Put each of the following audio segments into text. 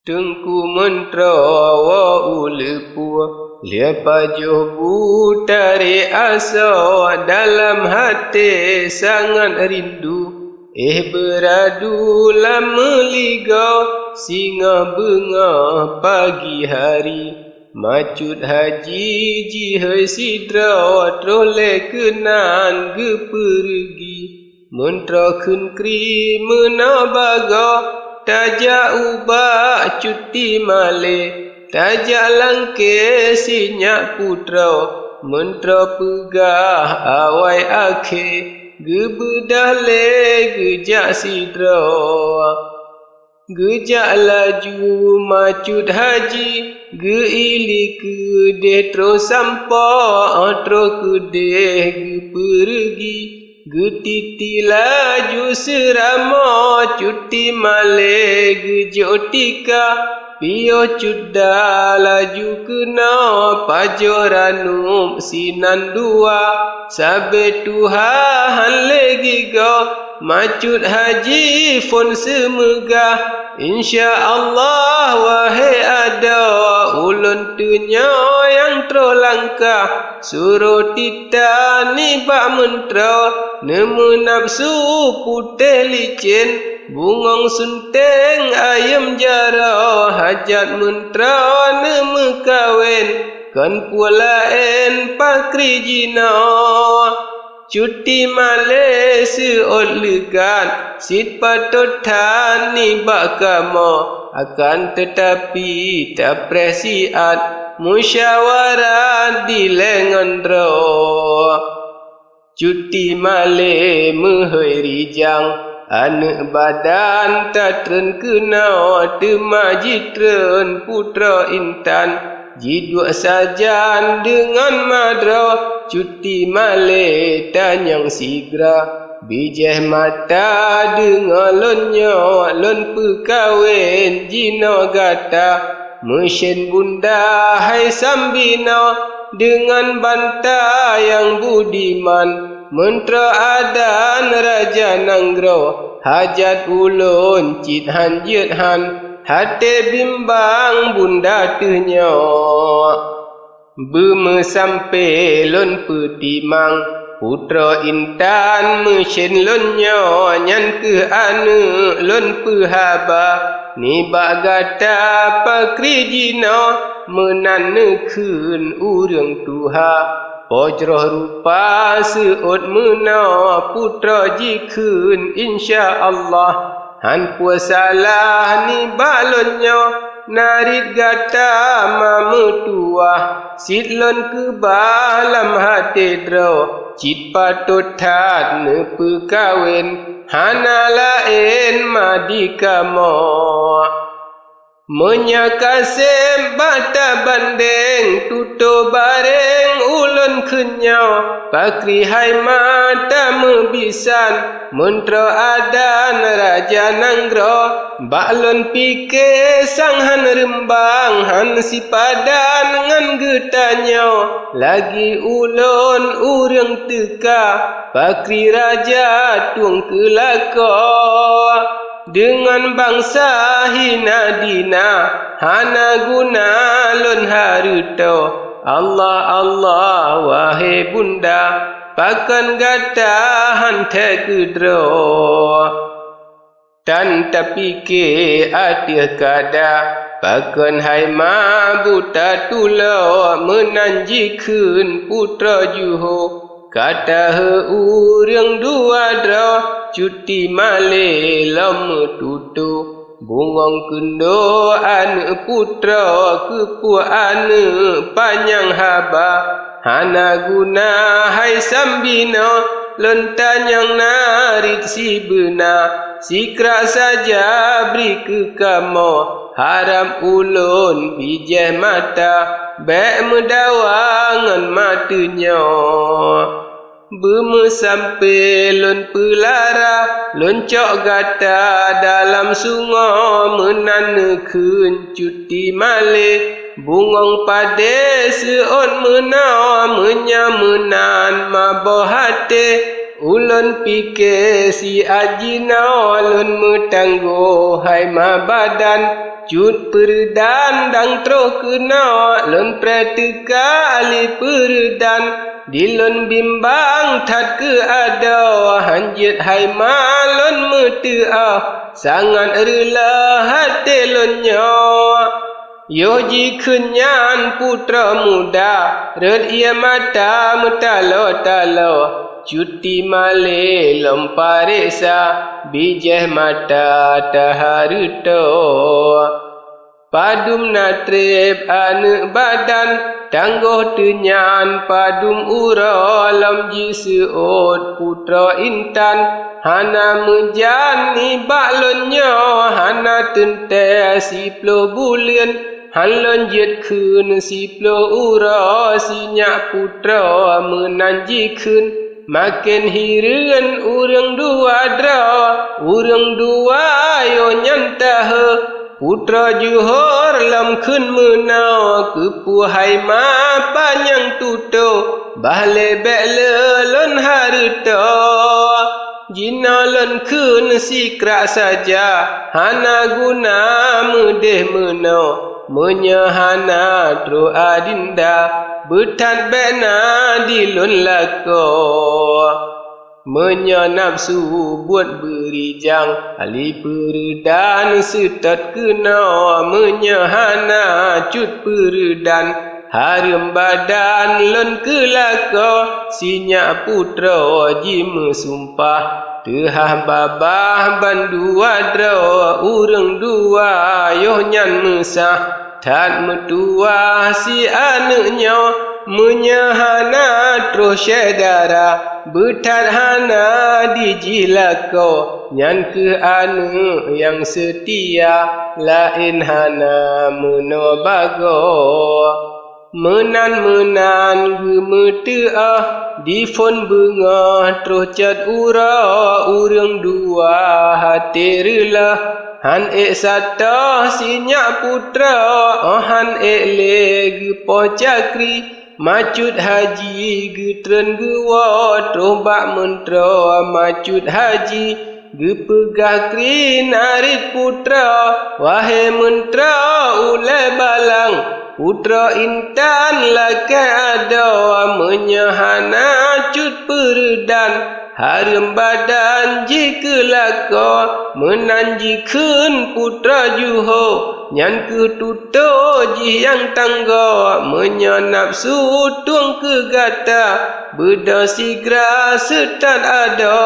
Tengku mentra wa ulepua Lepa joh butare asa dalam hati sangat rindu beradu lama liga singa benga pagi hari Macut haji jihai sidra trole kenan ge pergi Mentra kun kri menabaga Tajak ubah cuti male Tajak langke sinyak putra Mentra pegah awai akhe Gebedah le gejak sidra Gejak laju macut haji Geili kedeh terus sampai Terus kedeh ge pergi Getiti laju serama cuti male gejotika Pio cuda laju kena pajoranum sinan dua Sabe Tuhan lagi go macut haji fon semegah InsyaAllah wahai ada ulun tunya yang terlangkah Suruh tita ni bak mentra Nemu nafsu putih licin Bungong sunteng ayam jara Hajat mentra nemu kawin Kan pulain pakri jina Cuti male seot legan Sid patut tani bakama Akan tetapi tak presiat Musyawarah di lengan roh Cuti male mehoi rijang Anak badan tak tren kena Temajitren putra intan Jidwa sajan dengan madra Cuti male tanyang sigra Bijeh mata dengan lonyo Lon pekawin jina gata Mesin bunda hai sambina Dengan banta yang budiman Mentra adan raja nanggro Hajat ulun cit han jet han Hati bimbang bunda tuhnya Beme sampai lon petimang Putra intan mesin lonnya Nyan ke ane lon pehaba Ni bagata pakri jina Menanekun urang tuha Pojroh rupa seot mena Putra jikun insyaAllah Han puasalah ni balonnya Narit gata mama tua Sidlon ke balam hati draw Cit patut tat ne pekawin Hana lain madikamo Menyakasem bata bandeng Tuto bareng ulun kenyau Pakri hai mata mebisan Mentra adan raja nanggro Baklon pike sanghan rembang Han si padan ngan getanyau Lagi ulun urang teka Pakri raja tuang kelaka Dengan bangsa hina dina Hana guna lon haruto Allah Allah wahai bunda Pakan gata hantai kudro Tan tapi ke adia kada Pakan hai ma buta tula Menanjikun putra juho Kata he urang dua dra Cuti male lama tutu Bungong kendo anak putra Kepua anak panjang haba Hana guna hai sambina Lontan yang narik si bena Sikra saja beri ke kamu Haram ulun bijeh mata Bek medawangan matanya Beme sampai lon pelara Loncok gata dalam sungai Menanekun cuti male Bungong pade seon mena Menyamenan mabah hati Ulun pikir si ajina Ulun metangguh hai ma badan cut peredan dang tro kena lon pratika ali peredan dilon bimbang that ke ada hanjit hai malon metea sangat rela hati lonnya yo ji kenyan putra muda red ia mata metalo-talo cuti male lomparesa bijeh mata taharuto padum natrep ane badan tangguh tenyan padum ura lam ji seot putra intan hana menjani baklonnya hana tente 10 bulan halon jet kun 10 ura sinyak putra menanji kun makin hireun urang dua dra urang dua yo nyantah putra juhur lam kun menau kepuhai ma panjang tuto bahle bele lon harta jina lon kun sikra saja hana guna mudeh menau menyahana tro adinda betat bena dilon lako menya nafsu buat berijang ali peredan setat kena menyahana cut peredan harum badan lon kelaka sinyak putra jim sumpah tehah babah bandua dra urang dua yoh nyan mesah tat metua si anaknya menyahana terus syedara betat hana dijilako nyan ke anak yang setia lain hana menobago menan gemeteah di fon bunga terus cat ura urang dua hati rela han sata sinyak putra han le gepo cakri macut haji getren gewa trobak mentra macut haji gepegah kri narit putra wahai mentra ulai balang putra intan laka ada menyahana cut peredan harum badan jika laka menanjikan putra juho nyan ke tuto ji yang tangga menyanapsu tuang ke gata beda sigra setan ada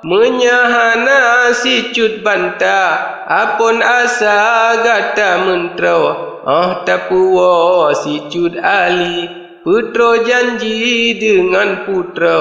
menyahana si cut banta apun asa gata mentro tapuwa si cut ali putra janji dengan putra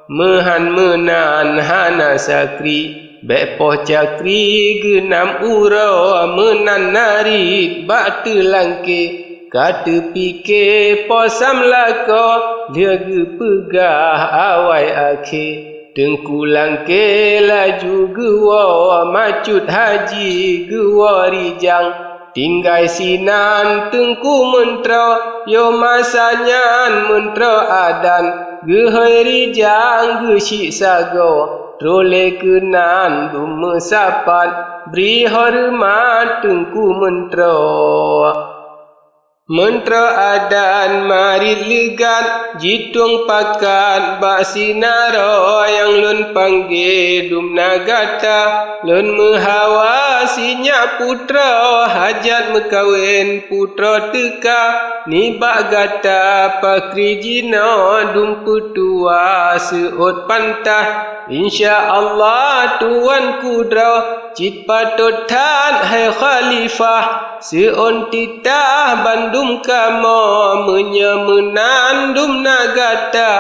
mehan menan hana sakri bepoh cakri genam ura menan narit bak telangke kata fikir posam laka dia gepegah awai akhir tengkulang ke laju gewa macut haji gewa rijang tinggai sinan tengku mentra yo masanyan mentra adan gehai rijang gesik sago trole kenan dum sapat beri hormat tengku mentra mentra adan mari legat jitung pakat bak sinara yang lun panggil dum nagata lun mehawa sinyak putra hajat mekawin putra teka ni bak gata pakri jina dum petua seot pantah InsyaAllah Tuan kudra cit patut tan hai khalifah seon titah bandum kama menyemenan dum nagata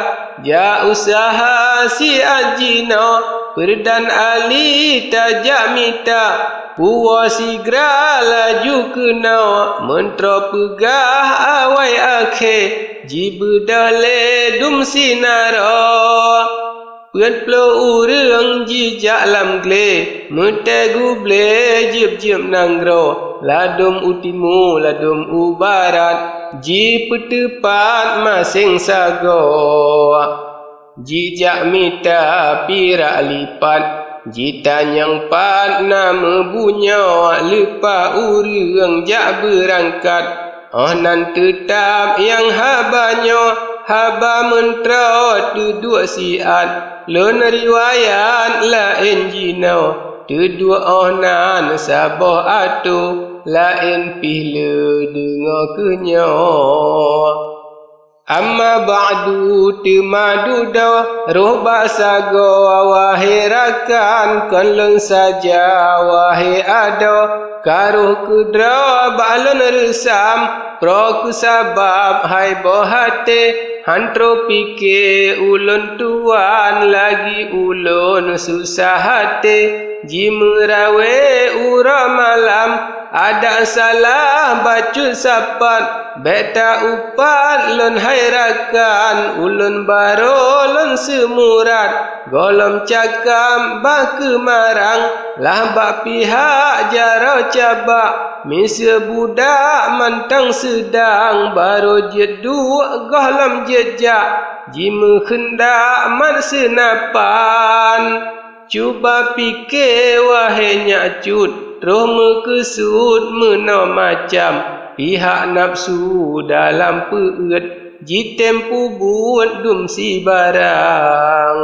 ja usaha si ajina perdan ali tajak mita puwa sigra laju kena mentra pegah awai akhir jibedale dum sinara Puan plo urang jijak lam gle metegu ble jip nanggro ladum utimu ladum ubarat ji petepat masing sago jijak mita pirak lipat Jita yang pat nama bunyo lupa urang jak berangkat. Nan tetap yang habanyo haba mentera duduk siat. Lun riwayat lain jino duduk nan sabah atu lain pihla dengar kenyo. Amma ba'du temadu daw roh basa go wahai rakan kaleng saja wahai ado karuh kudra balon resam pro kusabab hai bohate hantro pike ulun tuan lagi ulun susah hati jimerawe ura malam ada salah bacut sapat beta upat lon hairakan ulun baro lon semurat golom cakam bah kemarang lah bak pihak jaro cabak misa budak mantang sedang baro jedu golom jejak jima hendak man senapan cuba fikir wahai nyacut roh mekesud mena macam pihak nafsu dalam peut jitempu buat dum si barang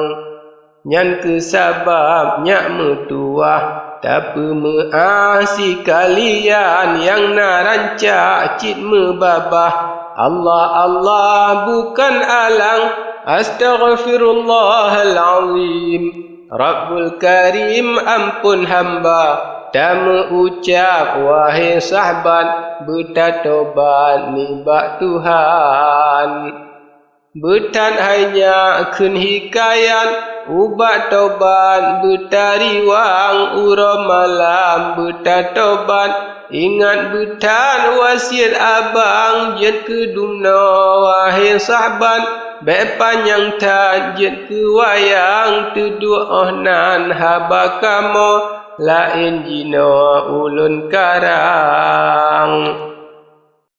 nyan kesabab nyak metuah tapi measi kalian yang narancak cit mebabah Allah Allah bukan alang astaghfirullahalazim Rabbul Karim ampun hamba tak mengucap wahai sahabat bertatobat nibak Tuhan betan hanya kun hikayat ubat tobat bertariwang ura malam bertatobat ingat betan wasiat abang jet kedumno wahai sahabat Bek panjang tajid ke wayang tuduh nan haba kamo lain jino ulun karang.